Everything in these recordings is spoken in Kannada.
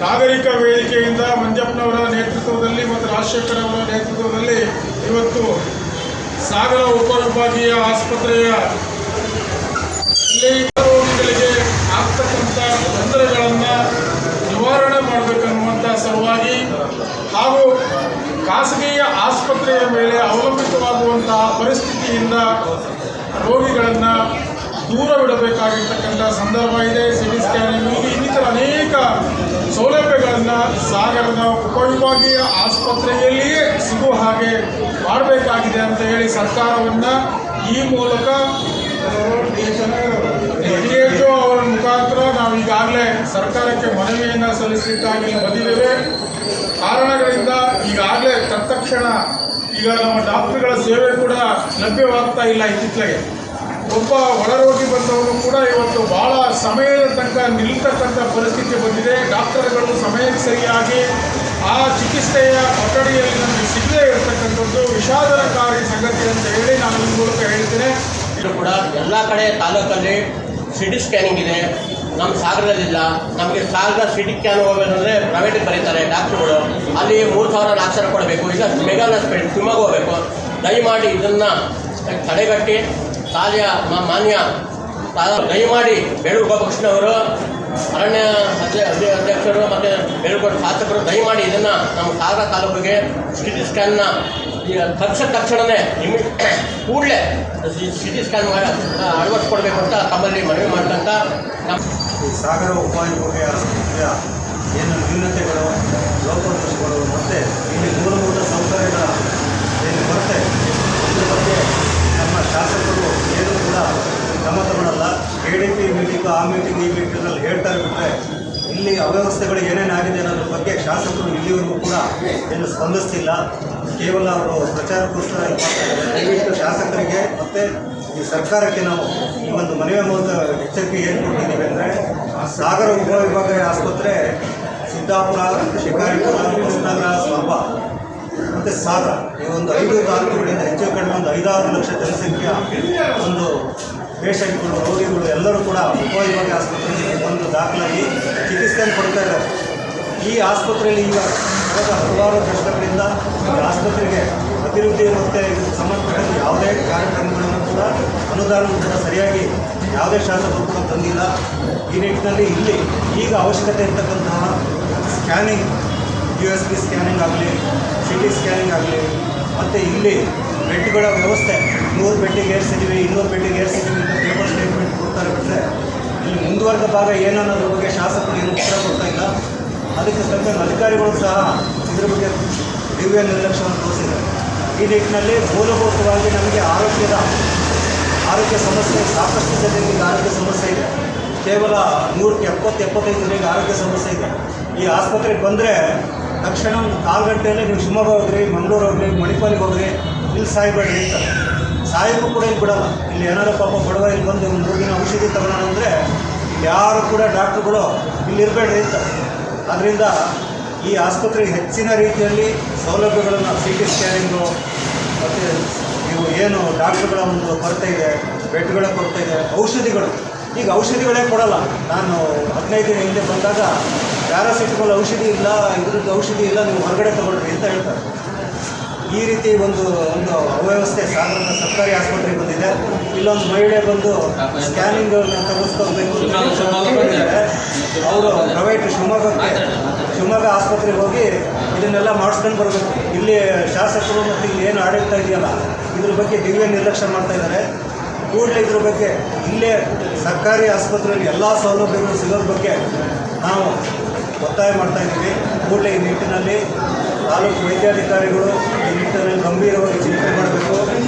ನಾಗರಿಕ ವೇದಿಕೆಯಿಂದ ಮಂಜಪ್ಪನವರ ನೇತೃತ್ವದಲ್ಲಿ ಮತ್ತು ರಾಜಶೇಖರ್ ಅವರ ನೇತೃತ್ವದಲ್ಲಿ ಇವತ್ತು ಸಾಗರ ಉಪವಿಭಾಗೀಯ ಆಸ್ಪತ್ರೆಯ ರೋಗಿಗಳಿಗೆ ಆಗ್ತಕ್ಕಂಥ ತೊಂದರೆಗಳನ್ನು ನಿವಾರಣೆ ಮಾಡಬೇಕನ್ನುವಂಥ ಸಲುವಾಗಿ ಹಾಗೂ ಖಾಸಗಿ ಆಸ್ಪತ್ರೆಯ ಮೇಲೆ ಅವಲಂಬಿತವಾಗುವಂತಹ ಪರಿಸ್ಥಿತಿಯಿಂದ ರೋಗಿಗಳನ್ನು ದೂರವಿಡಬೇಕಾಗಿರ್ತಕ್ಕಂಥ ಸಂದರ್ಭ ಇದೆ. ಸಿಟಿ ಸ್ಕ್ಯಾನಿಂಗ್ ಇನ್ನಿತರ ಅನೇಕ ಸೌಲಭ್ಯಗಳನ್ನು ಸಾಗರದ ಉಪವಿಭಾಗೀಯ ಆಸ್ಪತ್ರೆಯಲ್ಲಿಯೇ ಸಿಗುವ ಹಾಗೆ ಮಾಡಬೇಕಾಗಿದೆ ಅಂತ ಹೇಳಿ ಸರ್ಕಾರವನ್ನು ಈ ಮೂಲಕ DHO ಅವರ ಮುಖಾಂತರ ನಾವು ಈಗಾಗಲೇ ಸರ್ಕಾರಕ್ಕೆ ಮನವಿಯನ್ನು ಸಲ್ಲಿಸಲಿಕ್ಕಾಗಿ ಬಂದಿದ್ದೇವೆ. ಕಾರಣಗಳಿಂದ ಈಗಾಗಲೇ ತತ್ಕ್ಷಣ ಈಗ ನಮ್ಮ ಡಾಕ್ಟರ್ಗಳ ಸೇವೆ ಕೂಡ ಲಭ್ಯವಾಗ್ತಾ ಇಲ್ಲ. ಇತ್ತೀಚೆಗೆ ಒಬ್ಬ ಒಳರೋಗಿ ಬಂದವರು ಕೂಡ ಇವತ್ತು ಬಹಳ ಸಮಯದ ತನಕ ನಿಲ್ತಕ್ಕಂಥ ಪರಿಸ್ಥಿತಿ ಬಂದಿದೆ. ಡಾಕ್ಟರ್ಗಳು ಸಮಯಕ್ಕೆ ಸರಿಯಾಗಿ ಆ ಚಿಕಿತ್ಸೆಯ ಕೊಠಡಿಯಲ್ಲಿ ನಮಗೆ ಸಿಗದೇ ಇರತಕ್ಕಂಥದ್ದು ವಿಷಾದನಕಾರಿ ಸಂಗತಿ ಅಂತ ಹೇಳಿ ನಾನು ಈ ಮೂಲಕ ಹೇಳ್ತೇನೆ. ಇದು ಕೂಡ ಎಲ್ಲ ಕಡೆ ತಾಲೂಕಲ್ಲಿ ಸಿಟಿ ಸ್ಕ್ಯಾನಿಂಗ್ ಇದೆ, ನಮ್ಮ ಸಾಗರದಲ್ಲಿಲ್ಲ. ನಮಗೆ ಸಾಗರ ಸಿಟಿ ಸ್ಕ್ಯಾನ್ ಹೋಗಬೇಕಂದ್ರೆ ಪ್ರೈವೇಟಿಗೆ ಬರೀತಾರೆ ಡಾಕ್ಟ್ರುಗಳು, ಅಲ್ಲಿ 3,000-4,000 ಕೊಡಬೇಕು. ಈಗ ಮೆಗಾ ಹಾಸ್ಪಿಟಲ್ ಶಿವಮೊಗ್ಗ ಹೋಗಬೇಕು. ದಯಮಾಡಿ ಇದನ್ನು ತಡೆಗಟ್ಟಿ ತಾಲಿಯ ಮಾನ್ಯ ದಯಮಾಡಿ ಬೇಳೂರು ಗೋಪಾಲಕೃಷ್ಣವರು ಅರಣ್ಯ ಅಧ್ಯಕ್ಷರು ಮತ್ತು ಬೇಳೂರು ಶಾಸಕರು ದಯಮಾಡಿ ಇದನ್ನು ನಮ್ಮ ಸಾಗರ ತಾಲೂಕಿಗೆ ಸಿಟಿ ಸ್ಕ್ಯಾನ್ನ ತಕ್ಷಣವೇ ಕೂಡಲೇ ಸಿಟಿ ಸ್ಕ್ಯಾನ್ ಮಾಡಿ ಅಳವಡಿಸ್ಕೊಡ್ಬೇಕು ಅಂತ ತಮ್ಮಲ್ಲಿ ಮನವಿ ಮಾಡ್ತಂತ ನಮ್ಮ ಸಾಗರ ಉಪವಿಭಾಗೀಯ ಆಸ್ಪತ್ರೆಯ ಏನು ನ್ಯೂನತೆಗಳು, ಲೋಪದೋಷಗಳು ಮತ್ತು ಇಲ್ಲಿ ಮೂಲಭೂತ ಸೌಕರ್ಯಗಳ ಏನು ಕೊರತೆ ಇದ್ರ ಬಗ್ಗೆ ನಮ್ಮ ಶಾಸಕರು ಏನೂ ಕೂಡ ಕ್ರಮ ತಗೊಳ್ಳಲ್ಲ. KDP ಮೀಟಿಂಗು ಆ ಮೀಟಿಂಗ್ ಈ ಮೀಟಿಂಗಲ್ಲಿ ಹೇಳ್ತಾರೆ ಬಿಟ್ಟರೆ ಇಲ್ಲಿ ಅವ್ಯವಸ್ಥೆಗಳು ಏನೇನಾಗಿದೆ ಅನ್ನೋದ್ರ ಬಗ್ಗೆ ಶಾಸಕರು ಇಲ್ಲಿವರೆಗೂ ಕೂಡ ಏನು ಸ್ಪಂದಿಸ್ತಿಲ್ಲ. ಕೇವಲ ಅವರು ಪ್ರಚಾರಕ್ಕೋಸ್ಕರ ದಯವಿಟ್ಟು ಶಾಸಕರಿಗೆ ಮತ್ತು ಈ ಸರ್ಕಾರಕ್ಕೆ ನಾವು ಈ ಒಂದು ಮನವಿ ಮೂಲಕ ಎಚ್ಚರಿಕೆ ಏನು ಕೊಟ್ಟಿದ್ದೀವಿ ಅಂದರೆ, ಸಾಗರ ಉಪವಿಭಾಗೀಯ ಆಸ್ಪತ್ರೆ ಸಿದ್ದಾಪುರ, ಶಿಕಾರಿಪುರ, ಹೊಸನಗರ, ಸೊರಬ ಮತ್ತು ಸಾಗರ ಈ ಒಂದು 5 ತಾಲೂಕುಗಳಿಂದ ಹೆಚ್ಚು ಕಡಿಮೆ ಒಂದು 5-6 ಲಕ್ಷ ಜನಸಂಖ್ಯೆಯ ಒಂದು ಪೇಷಂಟ್ಗಳು, ರೋಗಿಗಳು ಎಲ್ಲರೂ ಕೂಡ ಉಪವಿಭಾಗೀಯ ಆಸ್ಪತ್ರೆಗೆ ಒಂದು ದಾಖಲಾಗಿ ಚಿಕಿತ್ಸೆಯನ್ನು ಕೊಡ್ತಾ ಇದ್ದಾರೆ. ಈ ಆಸ್ಪತ್ರೆಯಲ್ಲಿ ಈಗ ಹಲವಾರು ದಶಕಗಳಿಂದ ಈ ಆಸ್ಪತ್ರೆಗೆ ಅಭಿವೃದ್ಧಿ ಮತ್ತು ಇದಕ್ಕೆ ಸಂಬಂಧಪಟ್ಟ ಯಾವುದೇ ಕಾರ್ಯಕ್ರಮಗಳನ್ನು ಕೂಡ ಅನುದಾನವನ್ನು ಕೂಡ ಸರಿಯಾಗಿ ಯಾವುದೇ ಶಾಸಕರು ಕೂಡ ತಂದಿಲ್ಲ. ಈ ನಿಟ್ಟಿನಲ್ಲಿ ಇಲ್ಲಿ ಈಗ ಅವಶ್ಯಕತೆ ಇರ್ತಕ್ಕಂತಹ ಸ್ಕ್ಯಾನಿಂಗ್, USB ಸ್ಕ್ಯಾನಿಂಗ್ ಆಗಲಿ, CT ಸ್ಕ್ಯಾನಿಂಗ್ ಆಗಲಿ, ಮತ್ತು ಇಲ್ಲಿ ಬೆಡ್ಗಳ ವ್ಯವಸ್ಥೆ 100 ಬೆಡ್ಡಿಗೆ ಏರಿಸಿದ್ದೀವಿ, 200 ಬೆಡ್ಡಿಗೆ ಏರಿಸಿದ್ದೀವಿ ಅಂತ ಪೇಪರ್ ಸ್ಟೇಟ್ಮೆಂಟ್ ಕೊಡ್ತಾರೆ ಬಿಟ್ಟರೆ ಇಲ್ಲಿ ಮುಂದುವರೆದ ಭಾಗ ಏನನ್ನೋದ್ರ ಬಗ್ಗೆ ಶಾಸಕರು ಏನು ಉತ್ತರ ಕೊಡ್ತಾ ಇಲ್ಲ. ಅದಕ್ಕೆ ತಕ್ಕಂಗೆ ಅಧಿಕಾರಿಗಳು ಸಹ ಇದ್ರ ಬಗ್ಗೆ ದಿವ್ಯ ನಿರ್ಲಕ್ಷ್ಯವನ್ನು ತೋರಿಸಿದ್ದಾರೆ. ಈ ನಿಟ್ಟಿನಲ್ಲಿ ಮೂಲಭೂತವಾಗಿ ನಮಗೆ ಆರೋಗ್ಯ ಸಮಸ್ಯೆ ಸಾಕಷ್ಟು ಜನರಿಗೆ ಆರೋಗ್ಯ ಸಮಸ್ಯೆ ಇದೆ. ಕೇವಲ 170-75 ಜನರಿಗೆ ಆರೋಗ್ಯ ಸಮಸ್ಯೆ ಇದೆ. ಈ ಆಸ್ಪತ್ರೆಗೆ ಬಂದರೆ ತಕ್ಷಣ ಒಂದು 4 ಗಂಟೆಯಲ್ಲೇ ನೀವು ಶಿವಮೊಗ್ಗ ಹೋಗ್ರಿ, ಮಂಗಳೂರು ಹೋಗ್ರಿ, ಮಣಿಪಾಲಿಗೆ ಹೋಗ್ರಿ, ಇಲ್ಲಿ ಸಾಯ್ಬೇಡ್ರಿ ಅಂತ. ಸಾಯಿಗೂ ಕೂಡ ಇಲ್ಲಿ ಬಿಡೋಲ್ಲ. ಇಲ್ಲಿ ಏನಾರು ಪಾಪ ಬಡವ ಇಲ್ಲಿ ಬಂದು ಒಂದು 3 ದಿನ ಔಷಧಿ ತಗೊಳ್ಳೋಣ ಅಂದರೆ ಯಾರು ಕೂಡ ಡಾಕ್ಟ್ರುಗಳು ಇಲ್ಲಿ ಇರಬೇಡ್ರಿ ಅಂತ. ಆದ್ದರಿಂದ ಈ ಆಸ್ಪತ್ರೆಗೆ ಹೆಚ್ಚಿನ ರೀತಿಯಲ್ಲಿ ಸೌಲಭ್ಯಗಳನ್ನು CT ಸ್ಕ್ಯಾನಿಂಗು ಮತ್ತು ಇವು ಏನು ಡಾಕ್ಟ್ರುಗಳ ಒಂದು ಕೊರತೆ ಇದೆ, ಬೆಡ್ಗಳ ಕೊರತೆ ಇದೆ, ಔಷಧಿಗಳು ಈಗ ಔಷಧಿಗಳೇ ಕೊಡೋಲ್ಲ. ನಾನು 15 ದಿನ ಹಿಂದೆ ಬಂದಾಗ ಪ್ಯಾರಾಸಿಟಮಲ್ ಔಷಧಿ ಇಲ್ಲ, ಇದ್ರದ್ದು ಔಷಧಿ ಇಲ್ಲ, ನೀವು ಹೊರಗಡೆ ತೊಗೊಳ್ರಿ ಅಂತ ಹೇಳ್ತಾರೆ. ಈ ರೀತಿ ಒಂದು ಅವ್ಯವಸ್ಥೆ ಸಾಗರದ ಸರ್ಕಾರಿ ಆಸ್ಪತ್ರೆಗೆ ಬಂದಿದೆ. ಇಲ್ಲೊಂದು ಮಹಿಳೆ ಬಂದು ಸ್ಕ್ಯಾನಿಂಗ್ ತೆಗೆಸ್ಕೋಬೇಕು ಅವರು ಪ್ರೈವೇಟ್ ಶಿವಮೊಗ್ಗ ಆಸ್ಪತ್ರೆಗೆ ಹೋಗಿ ಇದನ್ನೆಲ್ಲ ಮಾಡಿಸ್ಕೊಂಡು ಬರಬೇಕು. ಇಲ್ಲಿ ಶಾಸಕರು ಮತ್ತು ಇಲ್ಲಿ ಏನು ಆಡಳಿತ ಇದೆಯಲ್ಲ ಇದ್ರ ಬಗ್ಗೆ ದಿವ್ಯ ನಿರ್ಲಕ್ಷ್ಯ ಮಾಡ್ತಾಯಿದ್ದಾರೆ. ಕೂಡಲೇ ಇದ್ರ ಬಗ್ಗೆ ಇಲ್ಲೇ ಸರ್ಕಾರಿ ಆಸ್ಪತ್ರೆಯಲ್ಲಿ ಎಲ್ಲ ಸೌಲಭ್ಯಗಳು ಸಿಗೋದ್ರ ಬಗ್ಗೆ ನಾವು ಒತ್ತಾಯ ಮಾಡ್ತಾಯಿದ್ದೀವಿ. ಕೂಡಲೇ ಈ ನಿಟ್ಟಿನಲ್ಲಿ ತಾಲೂಕು ವೈದ್ಯಾಧಿಕಾರಿಗಳು ಈ ನಿಟ್ಟಿನಲ್ಲಿ ಗಂಭೀರವಾಗಿ ಚಿಂತನೆ ಮಾಡಬೇಕು.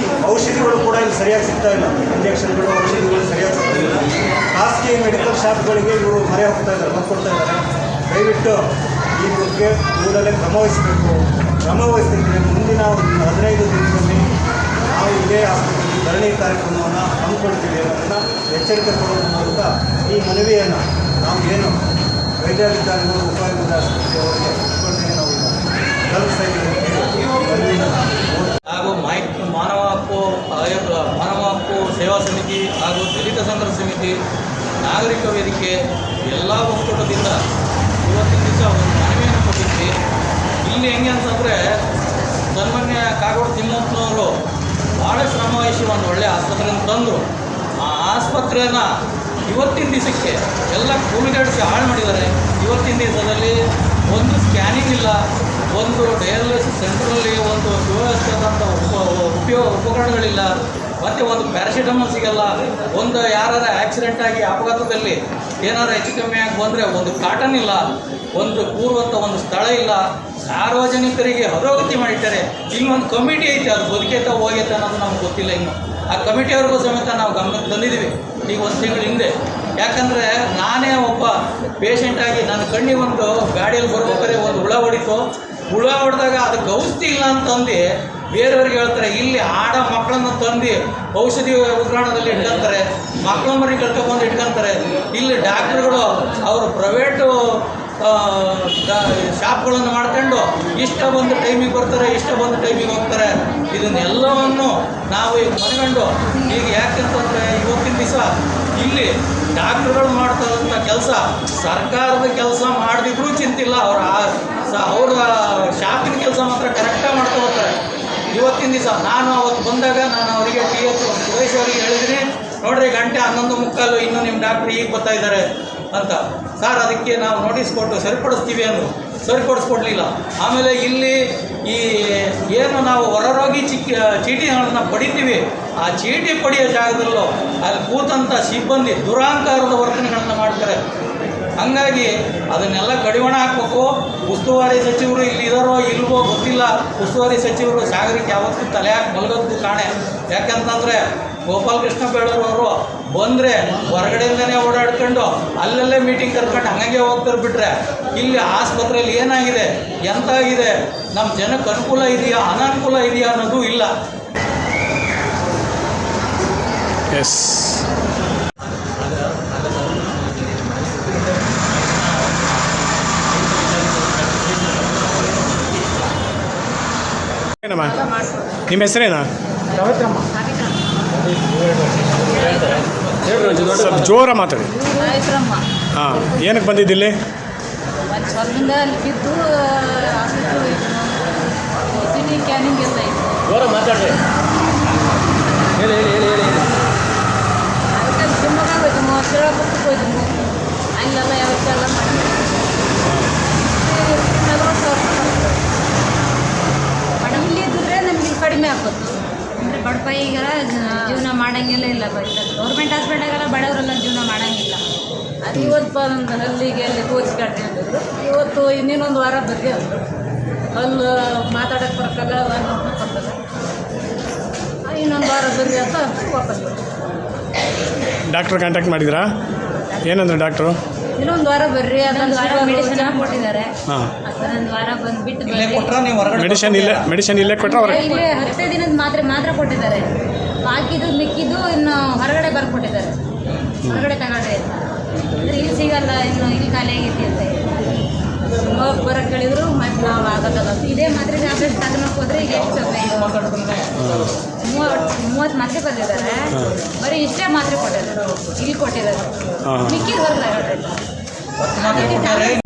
ಔಷಧಿಗಳು ಕೂಡ ಇಲ್ಲಿ ಸರಿಯಾಗಿ ಸಿಗ್ತಾ ಇಲ್ಲ, ಇಂಜೆಕ್ಷನ್ಗಳು, ಔಷಧಿಗಳು ಸರಿಯಾಗಿ ಸಿಗ್ತಾ ಇಲ್ಲ. ಖಾಸಗಿ ಮೆಡಿಕಲ್ ಶಾಪ್ಗಳಿಗೆ ಇವರು ಮೊರೆ ಹೋಗ್ತಾ ಇದ್ದಾರೆ, ಕೊಡ್ತಾ ಇದ್ದಾರೆ. ದಯವಿಟ್ಟು ಈ ಬಗ್ಗೆ ಕೂಡಲೇ ಕ್ರಮವಹಿಸಬೇಕು. ಕ್ರಮವಹಿಸಿದ್ರೆ ಮುಂದಿನ 15 ದಿನದಲ್ಲಿ ನಾವು ಇದೇ ಆಸ್ಪತ್ರೆಯಲ್ಲಿ ಧರಣಿ ಕಾರ್ಯಕ್ರಮವನ್ನು ಹಮ್ಮಿಕೊಳ್ತೀವಿ ಅನ್ನೋದನ್ನು ಎಚ್ಚರಿಕೆ ಕೊಡೋದ್ರ ಮೂಲಕ ಈ ಮನವಿಯನ್ನು ನಾವು ಏನು ವೈದ್ಯಾಧಿಕಾರಿಗಳು ಉಪವಿಭಾಗೀಯ ಆಸ್ಪತ್ರೆಯವರಿಗೆ ಇಟ್ಕೊಳ್ತೀವಿ ನಾವು ಈಗ ತಲುಪಿಸ್ತಾ ಇದ್ದೀವಿ. ಹಾಗೂ ಮಾನವ ಹಕ್ಕು ಸೇವಾ ಸಮಿತಿ ಹಾಗೂ ದಲಿತ ಸಂಘರ್ಷ ಸಮಿತಿ, ನಾಗರಿಕ ವೇದಿಕೆ ಎಲ್ಲ ಒಕ್ಕೂಟದಿಂದ ಇವತ್ತಿನ ದಿವಸ ಹೆಂಗೆ ಅಂತಂದರೆ ಸನ್ಮಾನ್ಯ ಕಾಗೋಡು ತಿಮ್ಮಪ್ಪನವರು ಭಾಳ ಶ್ರಮವಹಿಸಿ ಒಂದು ಒಳ್ಳೆಯ ಆಸ್ಪತ್ರೆಯನ್ನು ತಂದರು. ಆ ಆಸ್ಪತ್ರೆನ ಇವತ್ತಿನ ದಿವಸಕ್ಕೆ ಎಲ್ಲ ಕೂಲಿಗಡಿಸಿ ಹಾಳು ಮಾಡಿದ್ದಾರೆ. ಇವತ್ತಿನ ದಿವಸದಲ್ಲಿ ಒಂದು ಸ್ಕ್ಯಾನಿಂಗ್ ಇಲ್ಲ, ಒಂದು ಡಯಾಲಿಸಿಸ್ ಸೆಂಟ್ರಲ್ಲಿ ಒಂದು ಸುವ್ಯವಸ್ಥಿತವಾದಂಥ ಉಪಕರಣಗಳಿಲ್ಲ, ಮತ್ತು ಒಂದು ಪ್ಯಾರಾಸಿಟಮಲ್ ಸಿಗಲ್ಲ. ಒಂದು ಯಾರು ಆಕ್ಸಿಡೆಂಟ್ ಆಗಿ ಅಪಘಾತದಲ್ಲಿ ಏನಾರು ಹೆಚ್ಚು ಕಮ್ಮಿ ಆಗಿ ಬಂದರೆ ಒಂದು ಕಾಟನ್ ಇಲ್ಲ, ಒಂದು ಕೂರುವಂಥ ಒಂದು ಸ್ಥಳ ಇಲ್ಲ. ಸಾರ್ವಜನಿಕರಿಗೆ ಅಧೋಗತಿ ಮಾಡಿದ್ದಾರೆ. ಇಲ್ಲೊಂದು ಕಮಿಟಿ ಐತೆ, ಅದು ಬದುಕೈತೆ ಹೋಗೈತೆ ಅನ್ನೋದು ನಮ್ಗೆ ಗೊತ್ತಿಲ್ಲ. ಇನ್ನು ಆ ಕಮಿಟಿಯವ್ರಿಗೂ ಸಮೇತ ನಾವು ಗಮನಕ್ಕೆ ತಂದಿದ್ದೀವಿ ಈಗ ಒಂದು ತಿಂಗಳ ಹಿಂದೆ. ಯಾಕಂದರೆ ನಾನೇ ಒಬ್ಬ ಪೇಷಂಟಾಗಿ ನನ್ನ ಕಣ್ಣಿಗೆ ಒಂದು ಗಾಡಿಯಲ್ಲಿ ಬರ್ಬೇಕಾದ್ರೆ ಒಂದು ಹುಳ ಹೊಡಿತು. ಹುಳ ಹೊಡೆದಾಗ ಅದಕ್ಕೆ ಔಷಧಿ ಇಲ್ಲ ಅಂತಂದು ಬೇರೆಯವ್ರಿಗೆ ಹೇಳ್ತಾರೆ. ಇಲ್ಲಿ ಆಡ ಮಕ್ಕಳನ್ನು ತಂದು ಔಷಧಿ ಉಗ್ರಾಣದಲ್ಲಿ ಇಟ್ಕೊತಾರೆ, ಮಕ್ಕಳ ಮರಿ ಕರ್ಕೊಂಡ್ಬಂದು ಇಟ್ಕೊತಾರೆ. ಇಲ್ಲಿ ಡಾಕ್ಟ್ರುಗಳು ಅವರು ಪ್ರೈವೇಟು ಶಾಪ್ಗಳನ್ನು ಮಾಡ್ಕೊಂಡು ಇಷ್ಟ ಬಂದು ಟೈಮಿಗೆ ಬರ್ತಾರೆ, ಇಷ್ಟ ಬಂದು ಟೈಮಿಗೆ ಹೋಗ್ತಾರೆ. ಇದನ್ನೆಲ್ಲವನ್ನು ನಾವು ಈಗ ಮನಗಂಡು ಈಗ ಯಾಕೆಂತಂದರೆ ಇವತ್ತಿನ ದಿವಸ ಇಲ್ಲಿ ಡಾಕ್ಟ್ರುಗಳು ಮಾಡ್ತಾರಂಥ ಕೆಲಸ ಸರ್ಕಾರದ ಕೆಲಸ ಮಾಡದಿದ್ರೂ ಚಿಂತಿಲ್ಲ. ಅವರ ಶಾಪಿನ ಕೆಲಸ ಮಾತ್ರ ಕರೆಕ್ಟಾಗಿ ಮಾಡ್ತಾ ಹೋಗ್ತಾರೆ. ಇವತ್ತಿನ ದಿವಸ ನಾನು ಅವತ್ತು ಬಂದಾಗ ನಾನು ಅವರಿಗೆ TH ಸುರೇಶ್ ಅವರಿಗೆ ಹೇಳಿದ್ದೀನಿ, ನೋಡ್ರಿ ಗಂಟೆ 11:15 ಇನ್ನೂ ನಿಮ್ಮ ಡಾಕ್ಟ್ರು ಈಗ ಬರ್ತಾ ಇದ್ದಾರೆ ಅಂತ. ಸರ್ ಅದಕ್ಕೆ ನಾವು ನೋಟಿಸ್ ಕೊಟ್ಟು ಸರಿಪಡಿಸ್ತೀವಿ ಅಂದರು, ಸರಿಪಡಿಸ್ಕೊಡ್ಲಿಲ್ಲ. ಆಮೇಲೆ ಇಲ್ಲಿ ಈ ಏನು ನಾವು ಹೊರರೋಗಿ ಚೀಟಿಗಳನ್ನು ಪಡಿತೀವಿ, ಆ ಚೀಟಿ ಪಡೆಯೋ ಜಾಗದಲ್ಲೂ ಅಲ್ಲಿ ಕೂತಂಥ ಸಿಬ್ಬಂದಿ ದುರಾಂಕಾರದ ವರ್ತನೆಗಳನ್ನು ಮಾಡ್ತಾರೆ. ಹಂಗಾಗಿ ಅದನ್ನೆಲ್ಲ ಕಡಿವಾಣ ಹಾಕಬೇಕು. ಉಸ್ತುವಾರಿ ಸಚಿವರು ಇಲ್ಲಿ ಇದ್ದಾರೋ ಇಲ್ವೋ ಗೊತ್ತಿಲ್ಲ. ಉಸ್ತುವಾರಿ ಸಚಿವರು ಸಾಗರಕ್ಕೆ ಯಾವತ್ತೂ ತಲೆ ಹಾಕಿ ಮಲಗೋದು ಕಾಣೆ. ಯಾಕಂತಂದರೆ ಗೋಪಾಲಕೃಷ್ಣ ಬೇಳೂರವರು ಬಂದರೆ ಹೊರಗಡೆಯಿಂದನೇ ಓಡಾಡ್ಕೊಂಡು ಅಲ್ಲಲ್ಲೇ ಮೀಟಿಂಗ್ ಕರ್ಕೊಂಡು ಹಂಗೆ ಹೋಗ್ತಾರೆ. ಬಿಟ್ಟರೆ ಇಲ್ಲಿ ಆಸ್ಪತ್ರೆಯಲ್ಲಿ ಏನಾಗಿದೆ, ಎಂತಾಗಿದೆ, ನಮ್ಮ ಜನಕ್ಕೆ ಅನುಕೂಲ ಇದೆಯಾ ಅನಾನುಕೂಲ ಇದೆಯಾ ಅನ್ನೋದು ಇಲ್ಲ. ಎಸ್ ಏನಮ್ಮ ನಿಮ್ಮ ಹೆಸರೇನಾ? ಸ್ವಲ್ಪ ಜೋರ ಮಾತಾಡಿ. ಹಾಂ, ಏನಕ್ಕೆ ಬಂದಿದ್ದಿಲ್ಲಿ? ಹೊರಗಿಂದ ಅಲ್ಲಿ ಬಿದ್ದು ಸಿಟಿ ಕ್ಯಾನಿಂಗ್ ಎಲ್ಲ ಇತ್ತು. ಜೋರ ಮಾತಾಡ್ರಿ. ಹೇಳಿ ಹೇಳಿ ಹೇಳಿ ಹೇಳಿ ಅದಕ್ಕೆ ಶಿವಮೊಗ್ಗ ಹೋಯ್ತು, ಶ್ರೀರಾಮಪುರಕ್ಕೆ ಹೋಯ್ತು. ಅಲ್ಲೆಲ್ಲ ಯಾವತ್ತೆಲ್ಲ ಮಾಡಿ 40,000 ಮೇಡಮ್ ಇಲ್ಲಿ ಇದ್ದರೆ ನಮ್ಗೆ ಇಲ್ಲಿ ಕಡಿಮೆ ಆಗ್ಬೋದು. ಅಂದರೆ ಬಡಪಾಯಿಗೆಲ್ಲ ಜೀವನ ಮಾಡೋಂಗಿಲ್ಲ. ಇಲ್ಲ ಗೌರ್ಮೆಂಟ್ ಹಾಸ್ಪಿಟಲ್ಗೆಲ್ಲ ಬಡವರೆಲ್ಲ ಜೀವನ ಮಾಡೋಂಗಿಲ್ಲ. ಅದು ಇವತ್ತು ಒಂದು ಹಲ್ಲಿಗೆ ಅಲ್ಲಿ ತೋರಿಸ್ಕೊಡ್ರಿ ಅಂತಿದ್ರು. ಇವತ್ತು ಇನ್ನೊಂದು ವಾರ ಬಗ್ಗೆ ಅಂದರು. ಹಲ್ಲು ಮಾತಾಡೋಕ್ಕೆ ಬರ್ತಲ್ಲ, ಬರ್ತದೆ, ಇನ್ನೊಂದು ವಾರ ಬರ್ರಿ ಅಂತ ವಾಪಸ್ ಬರ್ತೀವಿ. ಡಾಕ್ಟ್ರ್ ಕಾಂಟ್ಯಾಕ್ಟ್ ಮಾಡಿದ್ರಾ? ಏನಂದ್ರೆ ಡಾಕ್ಟ್ರು ಇನ್ನೊಂದು ವಾರ ಬರ್ರಿ, ಅದೊಂದು ವಾರ ಮೆಡಿಸಿನ್ ಕೊಟ್ಟಿದ್ದಾರೆ. ಹಾಂ, ಅದೊಂದು ವಾರ ಬಂದುಬಿಟ್ಟು ಇಲ್ಲೇ ಕೊಟ್ಟರೆ ನೀವು ಹೊರಗಡೆ ಮೆಡಿಸಿನ್ ಇಲ್ಲೇ ಕೊಟ್ಟರೆ ಅವ್ರಿಗೆ ಇಲ್ಲೇ 10 ದಿನದ ಮಾತ್ರ ಕೊಟ್ಟಿದ್ದಾರೆ. ಬಾಕಿದು ಮಿಕ್ಕಿದ್ದು ಇನ್ನು ಹೊರಗಡೆ ಬರ್ಕೊಟ್ಟಿದ್ದಾರೆ. ಹೊರಗಡೆ ತಗೊಳ್ರಿ ಅಂತ. ಅಂದರೆ ಇಲ್ಲಿ ಸಿಗಲ್ಲ, ಇನ್ನು ಇಲ್ಲಿ ಖಾಲಿ ಆಗೈತಿ ಅಂತ ಹೋಗಿ ಬರೋಕ್ಕೆ ಹೇಳಿದ್ರು. ಮತ್ತು ನಾವು ಆಗೋದಲ್ಲ, ಇದೇ ಮಾತ್ರೆ ಟ್ಯಾಬ್ಲೆಟ್ ತಗೊಳಕ್ಕೆ ಹೋದ್ರೆ ಈಗ ಎಷ್ಟು 30 ಮಾತ್ರೆ ಬಂದಿದ್ದಾರೆ. ಬರೀ ಇಷ್ಟೇ ಮಾತ್ರೆ ಕೊಟ್ಟಿದ್ದಾರೆ, ಇಲ್ಲಿ ಕೊಟ್ಟಿದ್ದಾರೆ. ಮಿಕ್ಕಿದ ಹೊರಗೆ ತಗೊಳ್ರಿ.